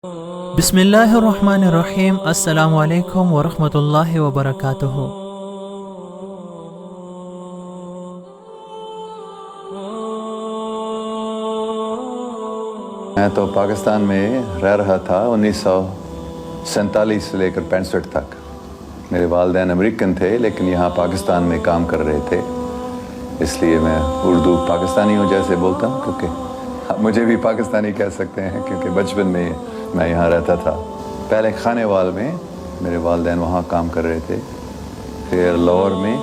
بسم اللہ الرحمن الرحیم۔ السلام علیکم ورحمۃ اللہ وبرکاتہ۔ میں تو پاکستان میں رہ رہا تھا 1947 سے لے کر 65 تک۔ میرے والدین امریکن تھے لیکن یہاں پاکستان میں کام کر رہے تھے، اس لیے میں اردو پاکستانی ہوں جیسے بولتا ہوں، کیونکہ آپ مجھے بھی پاکستانی کہہ سکتے ہیں کیونکہ بچپن میں میں یہاں رہتا تھا۔ پہلے کھانے وال میں میرے والدین وہاں کام کر رہے تھے، پھر لاہور میں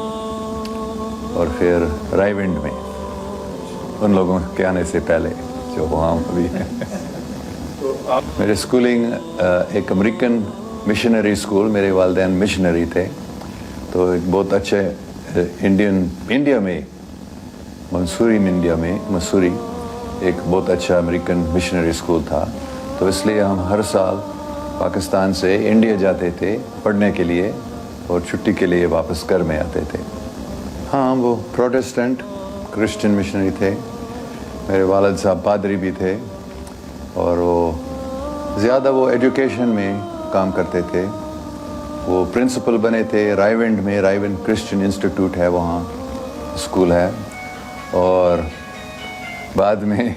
اور پھر رائے ونڈ میں، ان لوگوں کے آنے سے پہلے جو وہاں ابھی ہیں۔ میرے اسکولنگ ایک امریکن مشنری اسکول، میرے والدین مشنری تھے، تو ایک بہت اچھے انڈیا میں مسوری ایک بہت اچھا امریکن مشنری اسکول تھا، تو اس لیے ہم ہر سال پاکستان سے انڈیا جاتے تھے پڑھنے کے لیے اور چھٹی کے لیے واپس گھر میں آتے تھے۔ ہاں، وہ پروٹسٹنٹ کرسچن مشنری تھے، میرے والد صاحب پادری بھی تھے، اور زیادہ وہ ایجوکیشن میں کام کرتے تھے۔ وہ پرنسپل بنے تھے رائے ونڈ میں، رائے ونڈ کرسچن انسٹیٹیوٹ ہے، وہاں اسکول ہے، اور بعد میں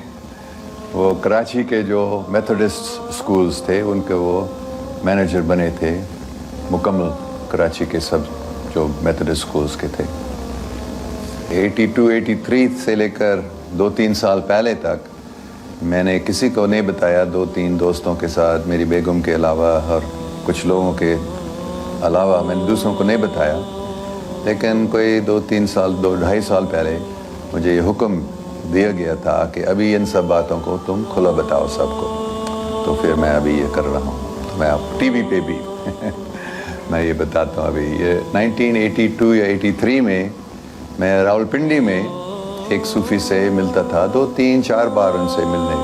وہ کراچی کے جو میتھوڈسٹ اسکولز تھے ان کے وہ مینیجر بنے تھے، مکمل کراچی کے سب جو میتھوڈسٹ اسکولز کے تھے۔ 82-83 سے لے کر 2-3 سال پہلے تک میں نے کسی کو نہیں بتایا، 2-3 دوستوں کے ساتھ، میری بیگم کے علاوہ اور کچھ لوگوں کے علاوہ میں نے دوسروں کو نہیں بتایا، لیکن کوئی 2-3 سال 2-2.5 سال پہلے مجھے یہ حکم دیا گیا تھا کہ ابھی ان سب باتوں کو تم کھلا بتاؤ سب کو، تو پھر میں ابھی یہ کر رہا ہوں۔ تو میں آپ ٹی وی پہ بھی میں یہ بتاتا ہوں۔ ابھی یہ 1982 یا 83 میں راولپنڈی میں ایک صوفی سے ملتا تھا، 2-3-4 بار ان سے ملنے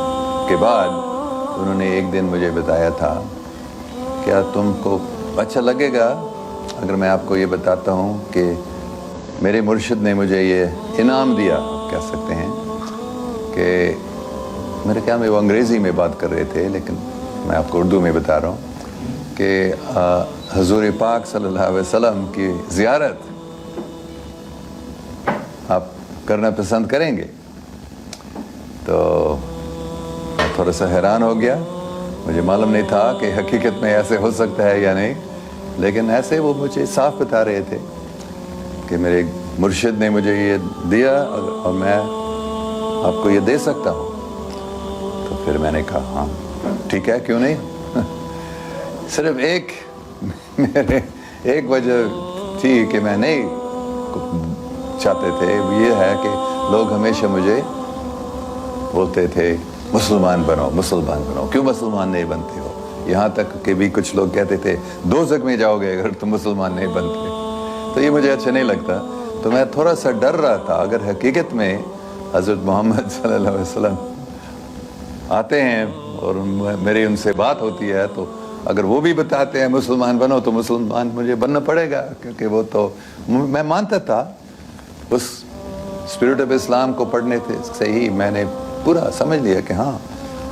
کے بعد انہوں نے ایک دن مجھے بتایا تھا، کیا تم کو اچھا لگے گا اگر میں آپ کو یہ بتاتا ہوں کہ میرے مرشد نے مجھے یہ انعام دیا، کہہ سکتے ہیں کہ میرے خیال میں وہ انگریزی میں بات کر رہے تھے لیکن میں آپ کو اردو میں بتا رہا ہوں کہ حضور پاک صلی اللہ علیہ وسلم کی زیارت آپ کرنا پسند کریں گے؟ تو میں تھوڑا سا حیران ہو گیا، مجھے معلوم نہیں تھا کہ حقیقت میں ایسے ہو سکتا ہے یا نہیں، لیکن ایسے وہ مجھے صاف بتا رہے تھے کہ میرے مرشد نے مجھے یہ دیا اور میں آپ کو یہ دے سکتا ہوں۔ تو پھر میں نے کہا ہاں ٹھیک ہے، کیوں نہیں۔ صرف ایک وجہ تھی کہ میں نہیں چاہتے تھے، یہ ہے کہ لوگ ہمیشہ مجھے بولتے تھے مسلمان بنو، مسلمان بنو، کیوں مسلمان نہیں بنتے ہو؟ یہاں تک کہ بھی کچھ لوگ کہتے تھے دوزخ میں جاؤ گے اگر تم مسلمان نہیں بنتے۔ تو یہ مجھے اچھا نہیں لگتا، تو میں تھوڑا سا ڈر رہا تھا اگر حقیقت میں حضرت محمد صلی اللہ علیہ وسلم آتے ہیں اور میری ان سے بات ہوتی ہے، تو اگر وہ بھی بتاتے ہیں مسلمان بنو تو مسلمان مجھے بننا پڑے گا، کیونکہ وہ تو میں مانتا تھا اس اسپرٹ آف اسلام کو پڑھنے سے ہی میں نے پورا سمجھ لیا کہ ہاں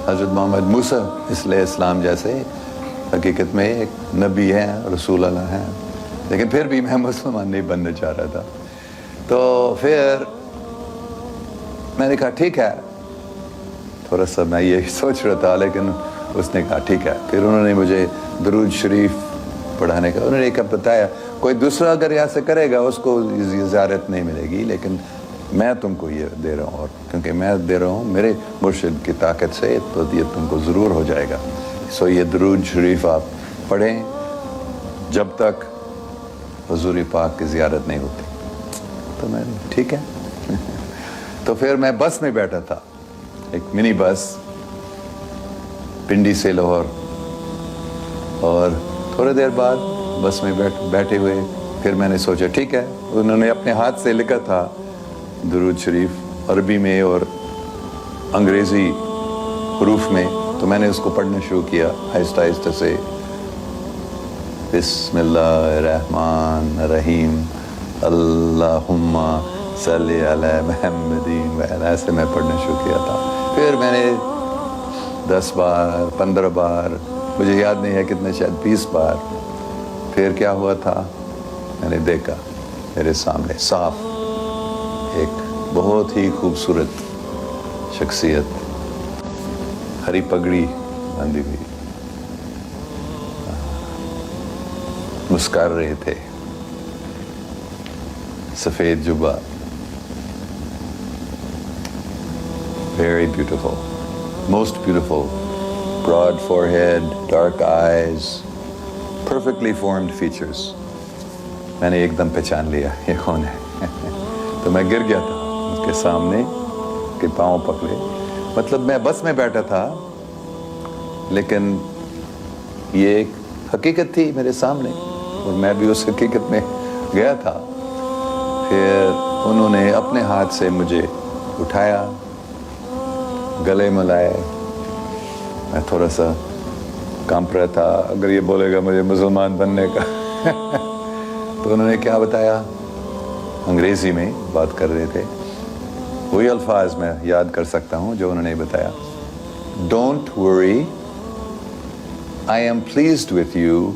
حضرت محمد موسیٰ علیہ السلام جیسے حقیقت میں ایک نبی ہیں، رسول اللہ ہیں، لیکن پھر بھی میں مسلمان نہیں بننا چاہ رہا تھا۔ تو پھر میں نے کہا ٹھیک ہے، تھوڑا سا میں یہ سوچ رہا تھا، لیکن اس نے کہا ٹھیک ہے۔ پھر انہوں نے مجھے درود شریف پڑھانے کا انہوں نے ایک بتایا، کوئی دوسرا اگر یہاں سے کرے گا اس کو زیارت نہیں ملے گی، لیکن میں تم کو یہ دے رہا ہوں، اور کیونکہ میں دے رہا ہوں میرے مرشد کی طاقت سے، تو یہ تم کو ضرور ہو جائے گا۔ سو یہ درود شریف آپ پڑھیں جب تک حضور پاک کی زیارت نہیں ہوتی۔ تو میں ٹھیک ہے۔ تو پھر میں بس میں بیٹھا تھا، ایک منی بس پنڈی سے لاہور، اور تھوڑے دیر بعد بس میں بیٹھے ہوئے پھر میں نے سوچا ٹھیک ہے، انہوں نے اپنے ہاتھ سے لکھا تھا درود شریف عربی میں اور انگریزی حروف میں، تو میں نے اس کو پڑھنا شروع کیا آہستہ آہستہ سے، بسم اللہ الرحمن الرحیم اللہم صلی علی محمد، ایسے میں پڑھنا شروع کیا تھا۔ پھر میں نے 10 بار 15 بار مجھے یاد نہیں ہے کتنے، شاید 20 بار. پھر کیا ہوا تھا، میں نے دیکھا میرے سامنے صاف ایک بہت ہی خوبصورت شخصیت، ہری پگڑی باندھی ہوئی، مسکر رہے تھے، سفید Jabba, very beautiful, most beautiful, broad forehead, dark eyes, perfectly formed features. میں نے ایک دم پہچان لیا یہ کون ہے. تو میں گر گیا تھا اس کے سامنے، کے پاؤں پکڑے. مطلب میں بس میں بیٹھا تھا لیکن یہ ایک حقیقت تھی میرے سامنے اور میں بھی اس حقیقت میں گیا تھا. پھر انہوں نے اپنے ہاتھ سے مجھے اٹھایا، گلے ملائے. میں تھوڑا سا کانپ رہا تھا، اگر یہ بولے گا مجھے مسلمان بننے کا. تو انہوں نے کیا بتایا، انگریزی میں بات کر رہے تھے، وہی الفاظ میں یاد کر سکتا ہوں جو انہوں نے بتایا. Don't worry, I am pleased with you,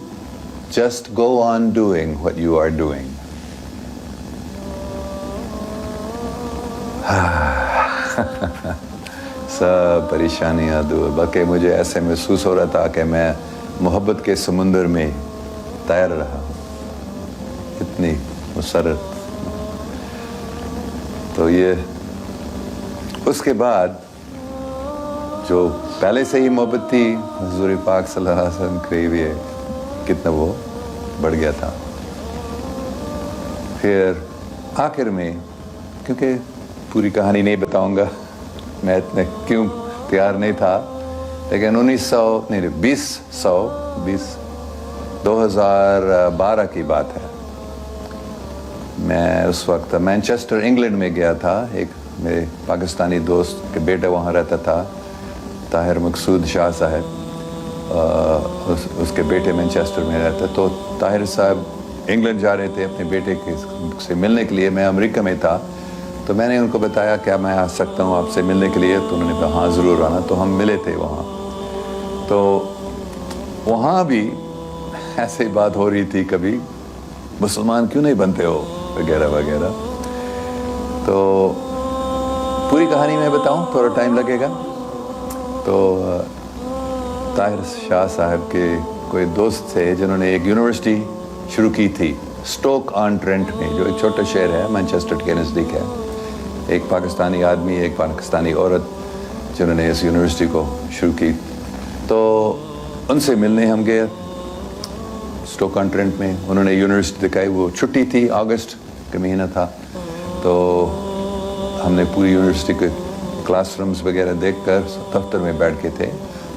just go on doing what you are doing. سب پریشانیاں دور. بلکہ مجھے ایسے محسوس ہو رہا تھا کہ میں محبت کے سمندر میں تیر رہا ہوں، اتنی مسرت. تو یہ اس کے بعد جو پہلے سے ہی محبت تھی حضور پاک صلی اللہ علیہ وسلم کے لیے، کتنا وہ بڑھ گیا تھا. پھر آخر میں، کیونکہ پوری کہانی نہیں بتاؤں گا، میں اتنے کیوں تیار نہیں تھا، لیکن 2012 کی بات ہے. میں اس وقت مینچسٹر انگلینڈ میں گیا تھا. ایک میرے پاکستانی دوست کے بیٹا وہاں رہتا تھا، طاہر مقصود شاہ صاحب، اس کے بیٹے مینچسٹر میں رہتے. تو طاہر صاحب انگلینڈ جا رہے تھے اپنے بیٹے سے ملنے کے لیے. میں امریکہ میں تھا، تو میں نے ان کو بتایا کیا میں آ سکتا ہوں آپ سے ملنے کے لیے. تو انہوں نے کہا ہاں ضرور آنا. تو ہم ملے تھے وہاں. تو وہاں بھی ایسے بات ہو رہی تھی، کبھی مسلمان کیوں نہیں بنتے ہو وغیرہ وغیرہ. تو پوری کہانی میں بتاؤں تھوڑا ٹائم لگے گا. تو طاہر شاہ صاحب کے کوئی دوست تھے جنہوں نے ایک یونیورسٹی شروع کی تھی اسٹوک آن ٹرینٹ میں، جو ایک چھوٹا شہر ہے مانچسٹر کے نزدیک ہے. ایک پاکستانی آدمی، ایک پاکستانی عورت، جنہوں نے اس یونیورسٹی کو شروع کی. تو ان سے ملنے ہم گئے اسٹوک آن ٹرینٹ میں. انہوں نے یونیورسٹی دکھائی. وہ چھٹی تھی، اگست کا مہینہ تھا. تو ہم نے پوری یونیورسٹی کے کلاس رومز وغیرہ دیکھ کر دفتر میں بیٹھ کے تھے.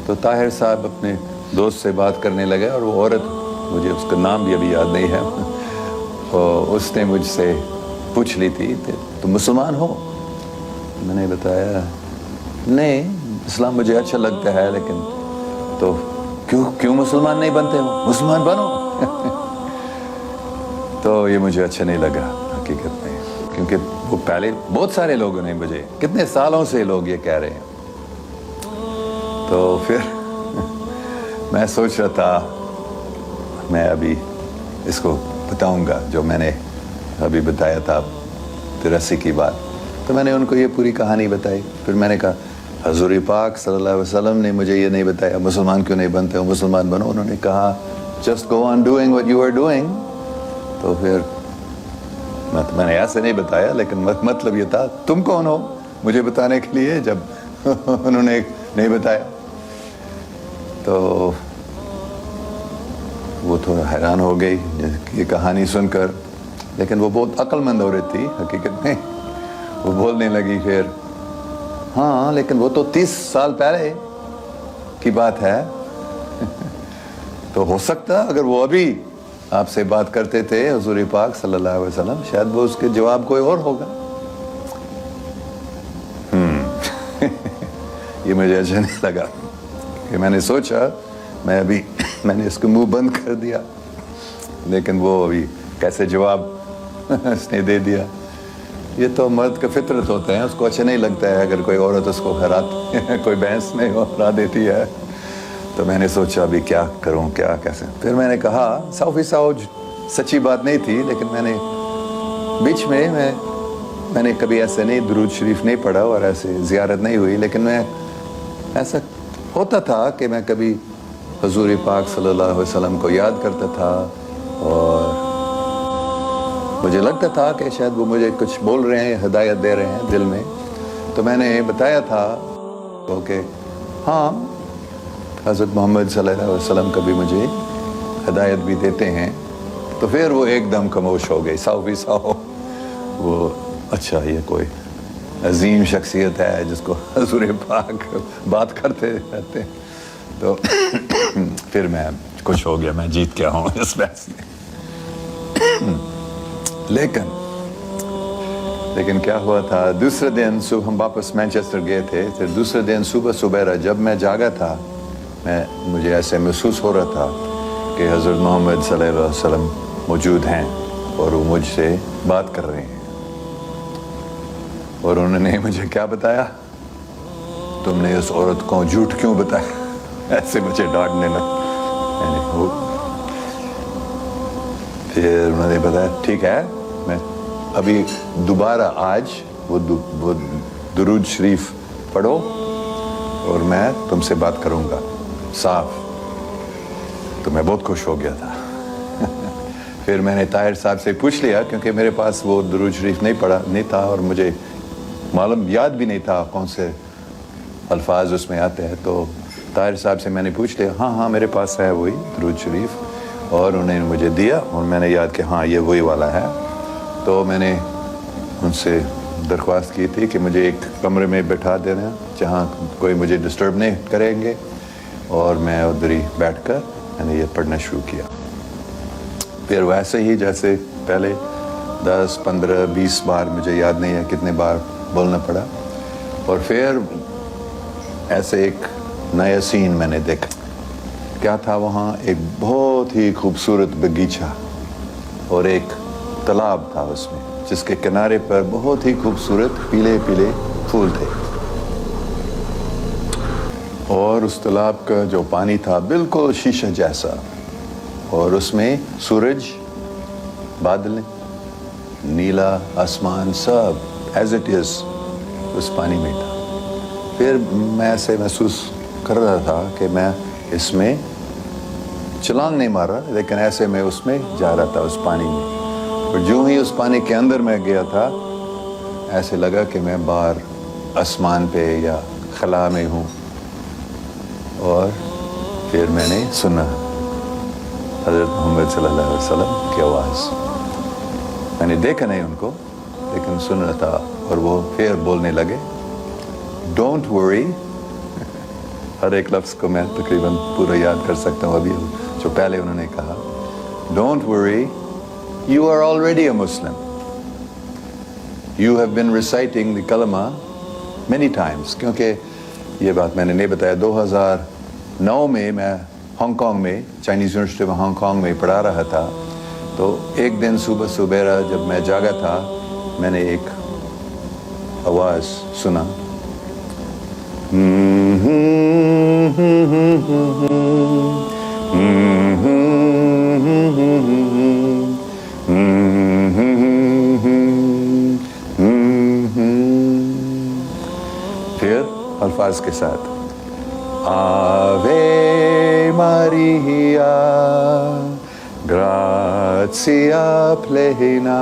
تو طاہر صاحب اپنے دوست سے بات کرنے لگے، اور وہ عورت، مجھے اس کا نام بھی ابھی یاد نہیں ہے، اس نے مجھ سے پوچھ لی تھی تم مسلمان ہو؟ میں نے بتایا نہیں، اسلام مجھے اچھا لگتا ہے، لیکن تو کیوں مسلمان نہیں بنتے ہو؟ مسلمان بنو. تو یہ مجھے اچھا نہیں لگا حقیقت میں، کیونکہ وہ پہلے بہت سارے لوگوں نے مجھے، کتنے سالوں سے لوگ یہ کہہ رہے ہیں. تو پھر میں سوچ رہا تھا میں ابھی اس کو بتاؤں گا جو میں نے ابھی بتایا تھا 83 کی بات. تو میں نے ان کو یہ پوری کہانی بتائی. پھر میں نے کہا حضور پاک صلی اللہ علیہ وسلم نے مجھے یہ نہیں بتایا مسلمان کیوں نہیں بنتے ہو، مسلمان بنو. انہوں نے کہا just go on doing what you are doing. تو پھر میں نے ایسے نہیں بتایا، لیکن مطلب یہ تھا تم کون ہو مجھے بتانے کے لیے، جب انہوں نے نہیں بتایا. تو وہ تھوڑا حیران ہو گئی یہ کہانی سن کر، لیکن وہ بہت عقل مند عورت تھی حقیقت میں. وہ بولنے لگی پھر ہاں لیکن وہ تو 30 سال پہلے کی بات ہے. تو ہو سکتا اگر وہ ابھی آپ سے بات کرتے تھے حضور پاک صلی اللہ علیہ وسلم، شاید وہ اس کے جواب کوئی اور ہوگا. یہ مجھے اچھا نہیں لگا کہ میں نے سوچا میں نے اس کو منہ بند کر دیا، لیکن وہ ابھی کیسے جواب اس نے دے دیا. یہ تو مرد کا فطرت ہوتا ہے، اس کو اچھا نہیں لگتا ہے اگر کوئی عورت اس کو کوئی بحث میں ہرا دیتی ہے. تو میں نے سوچا ابھی کیا کروں، کیا کیسے. پھر میں نے کہا 100% سچی بات نہیں تھی، لیکن میں نے بیچ میں نے کبھی ایسے نہیں درود شریف نہیں پڑھا اور ایسے زیارت نہیں ہوئی، لیکن میں ایسا ہوتا تھا کہ میں کبھی حضور پاک صلی اللہ علیہ وسلم کو یاد کرتا تھا اور مجھے لگتا تھا کہ شاید وہ مجھے کچھ بول رہے ہیں، ہدایت دے رہے ہیں دل میں. تو میں نے بتایا تھا کہ ہاں حضرت محمد صلی اللہ علیہ وسلم کبھی مجھے ہدایت بھی دیتے ہیں. تو پھر وہ ایک دم خاموش ہو گئی. 100% وہ اچھا یہ کوئی عظیم شخصیت ہے جس کو حضور پاک بات کرتے رہتے. تو پھر میں خوش ہو گیا، میں جیت گیا ہوں اس بحث میں. لیکن کیا ہوا تھا، دوسرے دن صبح ہم واپس مینچسٹر گئے تھے. پھر دوسرے دن صبح جب میں جاگا تھا، مجھے ایسے محسوس ہو رہا تھا کہ حضرت محمد صلی اللہ علیہ وسلم موجود ہیں اور وہ مجھ سے بات کر رہے ہیں. اور انہوں نے مجھے کیا بتایا، تم نے اس عورت کو جھوٹ کیوں بتایا. ایسے مجھے ڈانٹنے لگا. پھر انہوں نے بتایا ٹھیک ہے، میں ابھی دوبارہ آج وہ درود شریف پڑھو اور میں تم سے بات کروں گا صاف. تو میں بہت خوش ہو گیا تھا. پھر میں نے طاہر صاحب سے پوچھ لیا، کیونکہ میرے پاس وہ درود شریف نہیں تھا اور مجھے معلوم یاد بھی نہیں تھا کون سے الفاظ اس میں آتے ہیں. تو طاہر صاحب سے میں نے پوچھ لیا، ہاں میرے پاس ہے وہی درود شریف. اور انہوں نے مجھے دیا اور میں نے یاد کہ ہاں یہ وہی والا ہے. تو میں نے ان سے درخواست کی تھی کہ مجھے ایک کمرے میں بٹھا دینا جہاں کوئی مجھے ڈسٹرب نہیں کریں گے، اور میں ادھر ہی بیٹھ کر میں نے یہ پڑھنا شروع کیا. پھر ویسے ہی جیسے پہلے 10 15 20 بار، مجھے یاد نہیں ہے کتنے بار بولنا پڑا. اور پھر ایسے ایک نیا سین میں نے دیکھا. کیا تھا وہاں؟ ایک بہت ہی خوبصورت باغیچہ اور ایک تالاب تھا اس میں، جس کے کنارے پر بہت ہی خوبصورت پیلے پیلے پھول تھے. اور اس تالاب کا جو پانی تھا بالکل شیشہ جیسا، اور اس میں سورج، بادل، نیلا آسمان سب ایز اٹ از اس پانی میں تھا. پھر میں ایسے محسوس کر رہا تھا کہ میں اس میں چھلانگ نہیں مار رہا، لیکن ایسے میں اس میں جا رہا تھا اس پانی میں. اور جو ہی اس پانی کے اندر میں گیا تھا، ایسے لگا کہ میں باہر آسمان پہ یا خلا میں ہوں. اور پھر میں نے سنا حضرت محمد صلی اللہ علیہ وسلم کی آواز. میں نے دیکھا نہیں ان کو، لیکن سنا تھا. اور وہ پھر بولنے لگے، ڈونٹ ورری. ہر ایک لفظ کو میں تقریباً پورا یاد کر سکتا ہوں ابھی، جو پہلے انہوں نے کہا، don't worry, you are already a Muslim. You have been reciting the kalma many Times. کیونکہ یہ بات میں نے نہیں بتایا، 2009 میں ہانگ کانگ میں، چائنیز یونیورسٹی میں ہانگ کانگ میں پڑھا رہا تھا. تو ایک دن صبح جب میں جاگا تھا، میں نے ایک آواز سنا، پھر الفاظ کے ساتھ، آوے ماریا گراتیا پلینا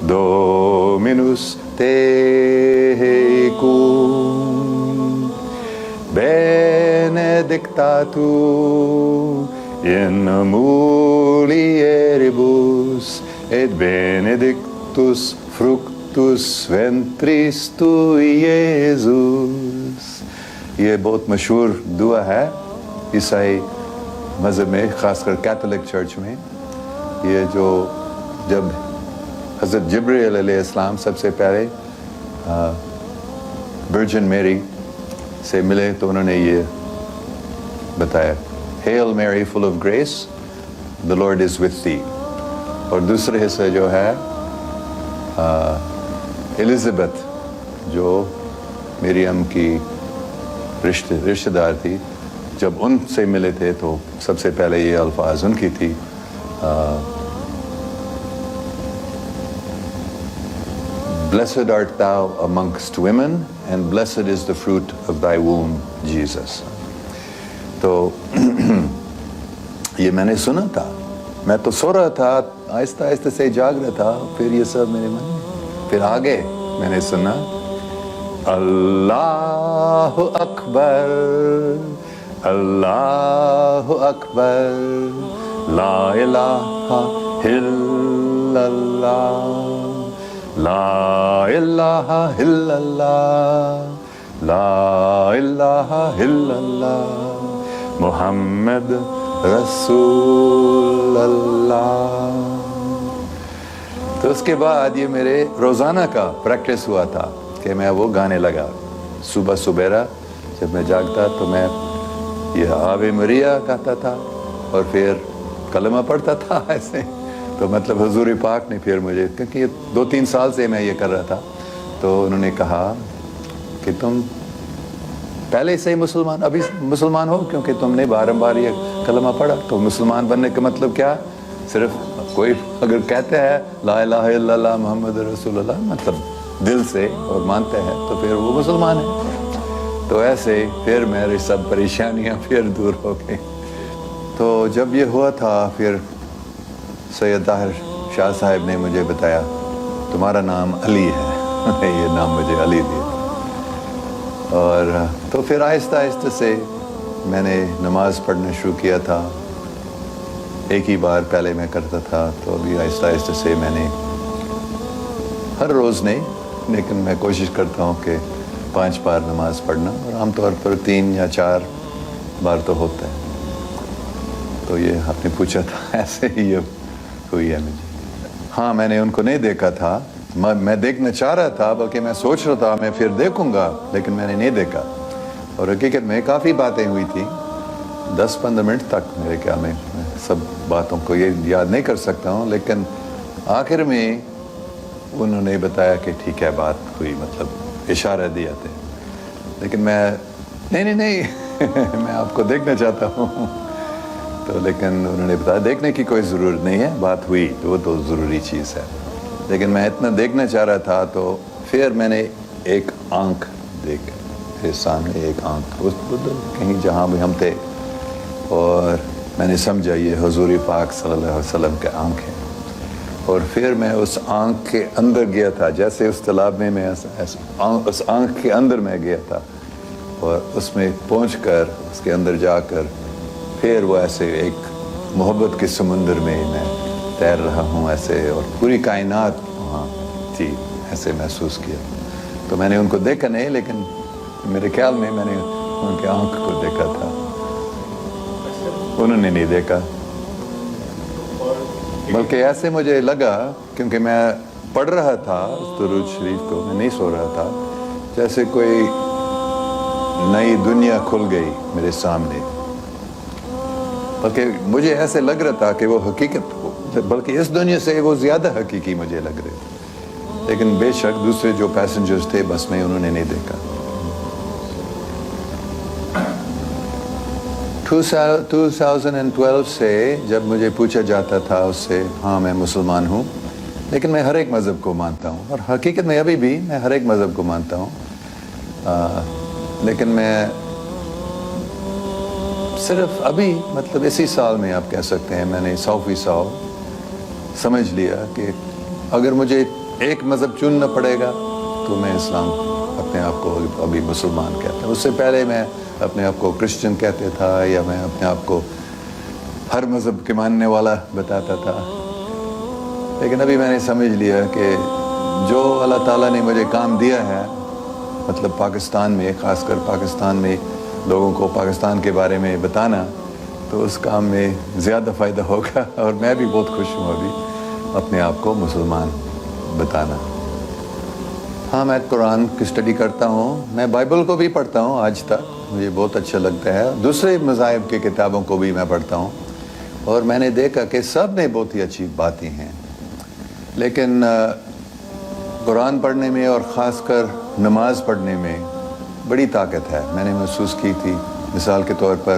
Dominus tecum, benedicta tu in mulieribus, et benedictus fructus ventris tui, Iesus. یہ بہت مشہور دعا ہے عیسائی مذہب میں، خاص کر کیتھولک چرچ میں. یہ جو جب حضرت جبرائیل علیہ السلام سب سے پہلے ورجن میری سے ملے تو انہوں نے یہ بتایا، Hail Mary full of grace, the Lord is with thee. اور دوسرے حصہ جو ہے الزبتھ جو مریم کی رشتہ دار تھی، جب ان سے ملے تھے تو سب سے پہلے یہ الفاظ ان کی تھی Blessed art thou amongst women and blessed is the fruit of thy womb, Jesus. تو یہ میں نے سنا تھا, میں تو سو رہا تھا, آہستہ آہستہ سے جاگ رہا تھا, پھر یہ سب میرے من میں, پھر آگے میں نے سنا اللہ اکبر اللہ اکبر لا الہ الا اللہ لا الہ الا اللہ لا الہ الا اللہ محمد رسول اللہ. تو اس کے بعد یہ میرے روزانہ کا پریکٹس ہوا تھا کہ میں وہ گانے لگا. صبح سبیرا جب میں جاگتا تو میں یہ آوے مریا گاتا تھا اور پھر کلمہ پڑھتا تھا ایسے. تو مطلب حضور پاک نے پھر مجھے, کیونکہ یہ 2-3 سال سے میں یہ کر رہا تھا, تو انہوں نے کہا کہ تم پہلے سے ہی مسلمان, ابھی مسلمان ہو کیونکہ تم نے بار یہ کلمہ پڑھا. تو مسلمان بننے کا مطلب کیا, صرف کوئی اگر کہتے ہیں لا الہ الا اللہ محمد رسول اللہ, مطلب دل سے اور مانتے ہیں, تو پھر وہ مسلمان ہے. تو ایسے پھر میری سب پریشانیاں پھر دور ہو گئی. تو جب یہ ہوا تھا پھر سید طاہر شاہ صاحب نے مجھے بتایا تمہارا نام علی ہے. یہ نام مجھے علی دیا. اور تو پھر آہستہ آہستہ سے میں نے نماز پڑھنا شروع کیا تھا. ایک ہی بار پہلے میں کرتا تھا, تو ابھی آہستہ آہستہ سے میں نے ہر روز نہیں, لیکن میں کوشش کرتا ہوں کہ 5 بار نماز پڑھنا, اور عام طور پر 3 یا 4 بار تو ہوتا ہے. تو یہ آپ نے پوچھا تھا, ایسے ہی یہ ہوئی ہے مجھے. ہاں میں نے ان کو نہیں دیکھا تھا, میں دیکھنا چاہ رہا تھا, بلکہ میں سوچ رہا تھا میں پھر دیکھوں گا, لیکن میں نے نہیں دیکھا. اور حقیقت میں کافی باتیں ہوئی تھیں, 10-15 منٹ تک میرے خیال میں. سب باتوں کو یہ یاد نہیں کر سکتا ہوں, لیکن آخر میں انہوں نے بتایا کہ ٹھیک ہے بات ہوئی, مطلب اشارہ دیا تھے. لیکن میں نہیں میں آپ کو دیکھنا چاہتا ہوں. تو لیکن انہوں نے بتایا دیکھنے کی کوئی ضرورت نہیں ہے, بات ہوئی تو وہ تو ضروری چیز ہے. لیکن میں اتنا دیکھنا چاہ رہا تھا, تو پھر میں نے ایک آنکھ دیکھ, میرے سامنے ایک آنکھ کہیں جہاں بھی ہم تھے, اور میں نے سمجھا یہ حضور پاک صلی اللہ علیہ وسلم کے آنکھ ہے. اور پھر میں اس آنکھ کے اندر گیا تھا, جیسے اس تالاب میں اس آنکھ کے اندر میں گیا تھا, اور اس میں پہنچ کر اس کے اندر جا کر پھر وہ ایسے ایک محبت کے سمندر میں تیر رہا ہوں ایسے, اور پوری کائنات وہاں تھی, ایسے محسوس کیا. تو میں نے ان کو دیکھا نہیں, لیکن میرے خیال میں نے ان کے آنکھ کو دیکھا تھا, انہوں نے نہیں دیکھا. بلکہ ایسے مجھے لگا, کیونکہ میں پڑھ رہا تھا اس درود شریف کو, میں نہیں سو رہا تھا, جیسے کوئی نئی دنیا کھل گئی میرے سامنے. بلکہ مجھے ایسے لگ رہا تھا کہ وہ حقیقت, بلکہ اس دنیا سے وہ زیادہ حقیقی مجھے لگ رہے تھے. لیکن بے شک دوسرے جو پیسنجرز تھے بس میں, انہوں نے نہیں دیکھا. 2012 سے جب مجھے پوچھا جاتا تھا اس سے, ہاں میں مسلمان ہوں, لیکن میں ہر ایک مذہب کو مانتا ہوں, اور حقیقت میں ابھی بھی میں ہر ایک مذہب کو مانتا ہوں. لیکن میں صرف ابھی مطلب اسی سال میں آپ کہہ سکتے ہیں میں نے 100% سمجھ لیا کہ اگر مجھے ایک مذہب چننا پڑے گا تو میں اسلام اپنے آپ کو ابھی مسلمان کہتا ہوں. اس سے پہلے میں اپنے آپ کو کرسچن کہتے تھا, یا میں اپنے آپ کو ہر مذہب کے ماننے والا بتاتا تھا. لیکن ابھی میں نے سمجھ لیا کہ جو اللہ تعالیٰ نے مجھے کام دیا ہے, مطلب پاکستان میں, خاص کر پاکستان میں لوگوں کو پاکستان کے بارے میں بتانا, تو اس کام میں زیادہ فائدہ ہوگا. اور میں بھی بہت خوش ہوں ابھی اپنے آپ کو مسلمان بتانا. ہاں میں قرآن کی اسٹڈی کرتا ہوں, میں بائبل کو بھی پڑھتا ہوں آج تک, مجھے بہت اچھا لگتا ہے. دوسرے مذاہب کی کتابوں کو بھی میں پڑھتا ہوں, اور میں نے دیکھا کہ سب میں بہت ہی اچھی باتیں ہیں. لیکن قرآن پڑھنے میں اور خاص کر نماز پڑھنے میں بڑی طاقت ہے. میں نے محسوس کی تھی, مثال کے طور پر